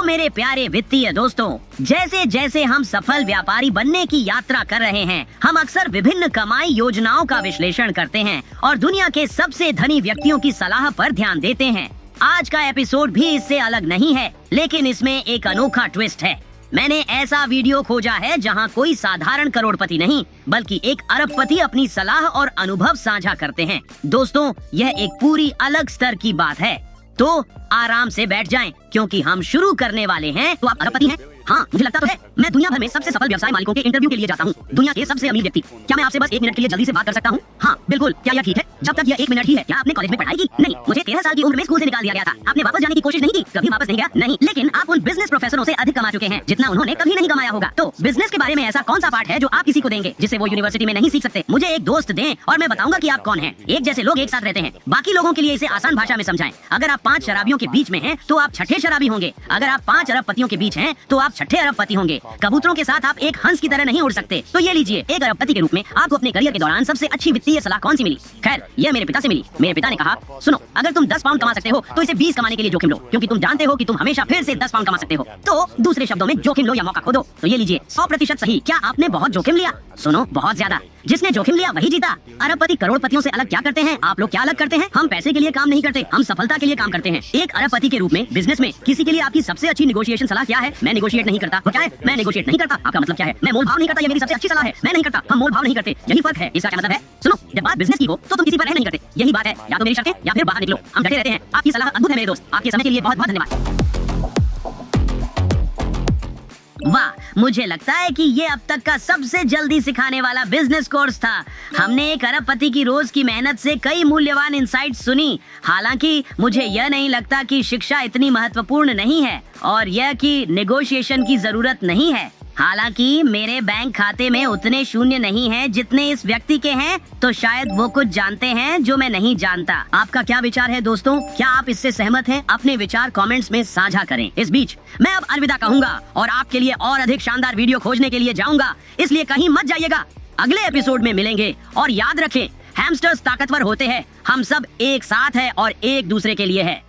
मेरे प्यारे वित्तीय दोस्तों, जैसे जैसे हम सफल व्यापारी बनने की यात्रा कर रहे हैं, हम अक्सर विभिन्न कमाई योजनाओं का विश्लेषण करते हैं और दुनिया के सबसे धनी व्यक्तियों की सलाह पर ध्यान देते हैं। आज का एपिसोड भी इससे अलग नहीं है, लेकिन इसमें एक अनोखा ट्विस्ट है। मैंने ऐसा वीडियो खोजा है जहां कोई साधारण करोड़पति नहीं, बल्कि एक अरबपति अपनी सलाह और अनुभव साझा करते हैं। दोस्तों, यह एक पूरी अलग स्तर की बात है, तो आराम से बैठ जाएं, क्योंकि हम शुरू करने वाले हैं। तो आप अरबपति हैं? हाँ, मुझे लगता तो है। मैं दुनिया भर में सबसे सफल व्यवसाय मालिकों के इंटरव्यू के लिए जाता हूँ, दुनिया के सबसे अमीर व्यक्ति। क्या मैं आपसे बस 1 मिनट के लिए जल्दी से बात कर सकता हूँ? हाँ, बिल्कुल। क्या यह ठीक है? जब तक यह 1 मिनट ही है। क्या आपने कॉलेज में पढ़ाई की? नहीं। मुझे 13 साल की उम्र में स्कूल से निकाल दिया गया था। आपने वापस जाने की कोशिश नहीं की? कभी वापस नहीं गया? नहीं। लेकिन आप उन बिजनेस प्रोफेसरों से अधिक कमा चुके हैं जितना उन्होंने कभी नहीं कमाया होगा। तो बिजनेस के बारे में ऐसा कौन सा पार्ट है जो आप किसी को देंगे जिसे वो यूनिवर्सिटी में नहीं सीख सकते? मुझे एक दोस्त दें और मैं बताऊंगा कि आप कौन हैं। एक जैसे लोग एक साथ रहते हैं। बाकी लोगों के लिए इसे आसान भाषा में समझाएं। अगर आप 5 शराबियों के बीच में हैं, तो आप छठे शराबी होंगे। अगर आप 5 अरबपतियों के बीच हैं, तो आप छठे अरबपति होंगे। कबूतरों के साथ आप एक हंस की तरह नहीं उड़ सकते। तो ये लीजिए, एक अरबपति के रूप में आपको अपने करियर के दौरान सबसे अच्छी वित्तीय सलाह कौन सी मिली? खैर, ये मेरे पिता से मिली। मेरे पिता ने कहा, सुनो, अगर तुम 10 पाउंड कमा सकते हो तो इसे 20 कमाने के लिए जोखिम लो, क्योंकि तुम जानते हो कि तुम हमेशा फिर से 10 पाउंड कमा सकते हो। तो दूसरे शब्दों में, जोखिम लो या मौका खो दो। तो ये लीजिए, 100% सही। क्या आपने बहुत जोखिम लिया? सुनो, बहुत ज्यादा। जिसने जोखिम लिया वही जीता। अरबपति करोड़पतियों से अलग क्या करते हैं? आप लोग क्या अलग करते हैं? हम पैसे के लिए काम नहीं करते, हम सफलता के लिए काम करते हैं। एक अरबपति के रूप में बिजनेस में किसी के लिए आपकी सबसे अच्छी नेगोशिएशन सलाह क्या है? मैं नेगोशिएट नहीं करता। तो क्या है? मैं नेगोशिएट नहीं करता। आपका मतलब क्या है? मैं मोल भाव नहीं करता। ये मेरी सबसे अच्छी सलाह है। मैं नहीं करता। हम मोल भाव नहीं करते, यही फर्क है। इसका क्या मतलब है? सुनो, जब बात बिजनेस की हो तो तुम किसी पर रहम नहीं करते। यही बात है। या तो मेरी शर्तें या फिर बाहर निकलो। हम डटे रहते हैं। आपकी सलाह अद्भुत है मेरे दोस्त। आपके समय के लिए बहुत बहुत धन्यवाद। वाह, मुझे लगता है कि ये अब तक का सबसे जल्दी सिखाने वाला बिजनेस कोर्स था। हमने एक अरबपति की रोज की मेहनत से कई मूल्यवान इनसाइट्स सुनी। हालांकि मुझे यह नहीं लगता कि शिक्षा इतनी महत्वपूर्ण नहीं है और यह कि नेगोशिएशन की जरूरत नहीं है। हालांकि मेरे बैंक खाते में उतने शून्य नहीं हैं जितने इस व्यक्ति के हैं, तो शायद वो कुछ जानते हैं जो मैं नहीं जानता। आपका क्या विचार है दोस्तों? क्या आप इससे सहमत हैं? अपने विचार कमेंट्स में साझा करें। इस बीच मैं अब अलविदा कहूंगा और आपके लिए और अधिक शानदार वीडियो खोजने के लिए जाऊंगा, इसलिए कहीं मत जाइएगा। अगले एपिसोड में मिलेंगे और याद रखें, हैमस्टर्स ताकतवर होते हैं। हम सब एक साथ हैं और एक दूसरे के लिए है।